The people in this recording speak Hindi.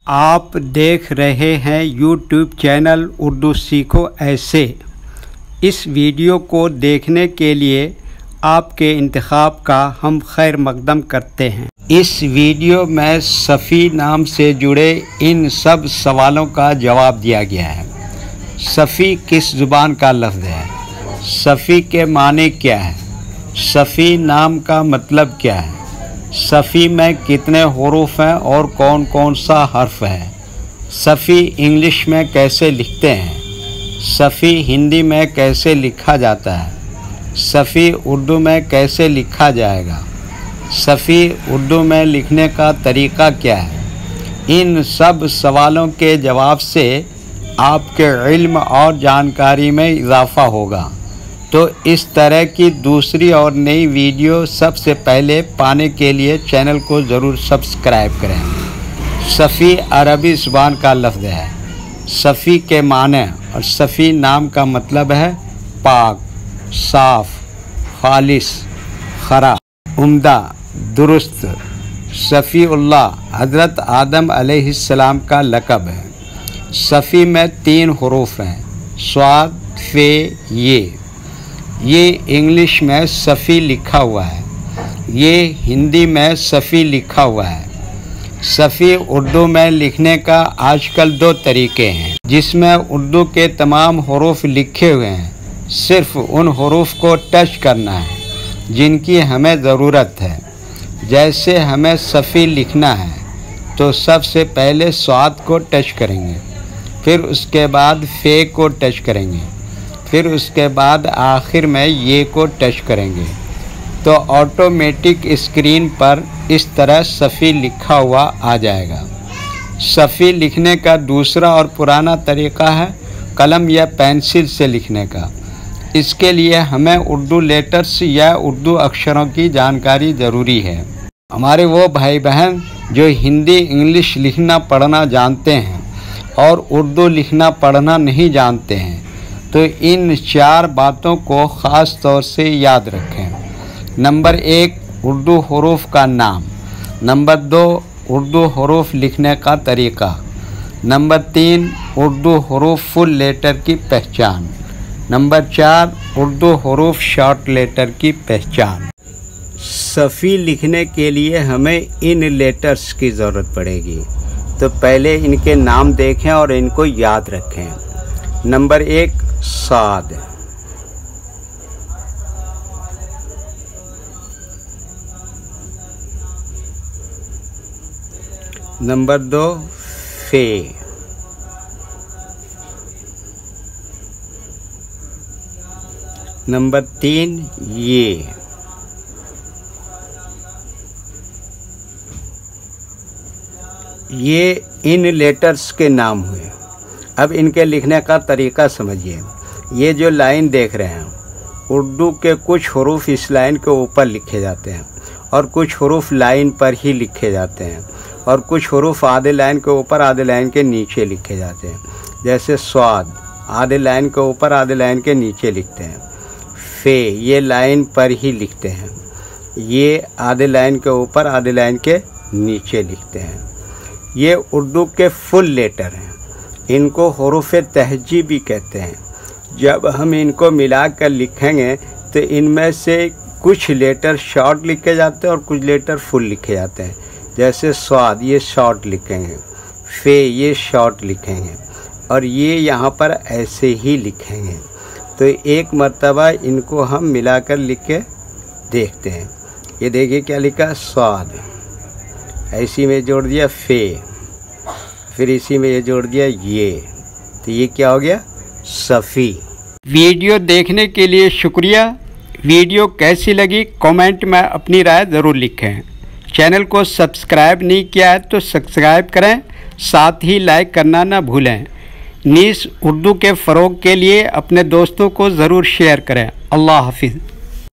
आप देख रहे हैं YouTube चैनल उर्दू सीखो ऐसे। इस वीडियो को देखने के लिए आपके इंतखाब का हम खैर मकदम करते हैं। इस वीडियो में सफ़ी नाम से जुड़े इन सब सवालों का जवाब दिया गया है। सफ़ी किस ज़ुबान का लफ्ज़ है? सफ़ी के माने क्या है? सफ़ी नाम का मतलब क्या है? सफ़ी में कितने हुरूफ हैं और कौन कौन सा हर्फ है? सफ़ी इंग्लिश में कैसे लिखते हैं? सफ़ी हिंदी में कैसे लिखा जाता है? सफ़ी उर्दू में कैसे लिखा जाएगा? सफ़ी उर्दू में लिखने का तरीक़ा क्या है? इन सब सवालों के जवाब से आपके इल्म और जानकारी में इजाफ़ा होगा। तो इस तरह की दूसरी और नई वीडियो सबसे पहले पाने के लिए चैनल को ज़रूर सब्सक्राइब करें। सफ़ी अरबी ज़ुबान का लफ्ज़ है। सफ़ी के माने और सफ़ी नाम का मतलब है पाक, साफ़, खालिस, खरा, उम्दा, दुरुस्त। सफ़ीउल्लाह हज़रत आदम अलैहिस्सलाम का लक़ब है। सफ़ी में 3 हुरूफ हैं, स्वाद, फ़े, ये इंग्लिश में सफ़ी लिखा हुआ है। ये हिंदी में सफ़ी लिखा हुआ है। सफ़ी उर्दू में लिखने का आजकल 2 तरीक़े हैं, जिसमें उर्दू के तमाम हुरूफ लिखे हुए हैं। सिर्फ़ उन हुरूफ को टच करना है जिनकी हमें ज़रूरत है। जैसे हमें सफ़ी लिखना है तो सबसे पहले स्वाद को टच करेंगे, फिर उसके बाद फ़े को टच करेंगे, फिर उसके बाद आखिर में ये को टच करेंगे तो ऑटोमेटिक स्क्रीन पर इस तरह सफ़ी लिखा हुआ आ जाएगा। सफ़ी लिखने का दूसरा और पुराना तरीक़ा है कलम या पेंसिल से लिखने का। इसके लिए हमें उर्दू लेटर्स या उर्दू अक्षरों की जानकारी ज़रूरी है। हमारे वो भाई बहन जो हिंदी इंग्लिश लिखना पढ़ना जानते हैं और उर्दू लिखना पढ़ना नहीं जानते हैं, तो इन 4 बातों को ख़ास तौर से याद रखें। नंबर 1, उर्दू हुरूफ का नाम। नंबर 2, उर्दू हुरूफ लिखने का तरीक़ा। नंबर 3, उर्दू हुरूफ फुल लेटर की पहचान। नंबर 4, उर्दू हुरूफ शॉर्ट लेटर की पहचान। सफ़ी लिखने के लिए हमें इन लेटर्स की ज़रूरत पड़ेगी, तो पहले इनके नाम देखें और इनको याद रखें। नंबर 1, साद। नंबर 2, फे। नंबर 3, ये। इन लेटर्स के नाम हुए। अब इनके लिखने का तरीक़ा समझिए। ये जो लाइन देख रहे हैं, उर्दू के कुछ हुरूफ इस लाइन के ऊपर लिखे जाते हैं और कुछ हुरूफ लाइन पर ही लिखे जाते हैं और कुछ हुरूफ आधे लाइन के ऊपर आधे लाइन के नीचे लिखे जाते हैं। जैसे स्वाद आधे लाइन के ऊपर आधे लाइन के नीचे लिखते हैं। फ़े ये लाइन पर ही लिखते हैं। ये आधे लाइन के ऊपर आधे लाइन के नीचे लिखते हैं। ये उर्दू के फुल लेटर हैं। इनको हुरूफ तहजी भी कहते हैं। जब हम इनको मिलाकर लिखेंगे तो इनमें से कुछ लेटर शॉर्ट लिखे जाते हैं और कुछ लेटर फुल लिखे जाते हैं। जैसे स्वाद ये शॉर्ट लिखेंगे, फ़े ये शॉर्ट लिखेंगे और ये यहाँ पर ऐसे ही लिखेंगे। तो एक मर्तबा इनको हम मिलाकर लिख के देखते हैं। ये देखिए क्या लिखा, स्वाद, ऐसी में जोड़ दिया फ़े, फिर इसी में ये जोड़ दिया ये, तो ये क्या हो गया, सफ़ी। वीडियो देखने के लिए शुक्रिया। वीडियो कैसी लगी कमेंट में अपनी राय ज़रूर लिखें। चैनल को सब्सक्राइब नहीं किया है तो सब्सक्राइब करें, साथ ही लाइक करना ना भूलें। नीस उर्दू के फ़रोग़ के लिए अपने दोस्तों को ज़रूर शेयर करें। अल्लाह हाफ़िज़।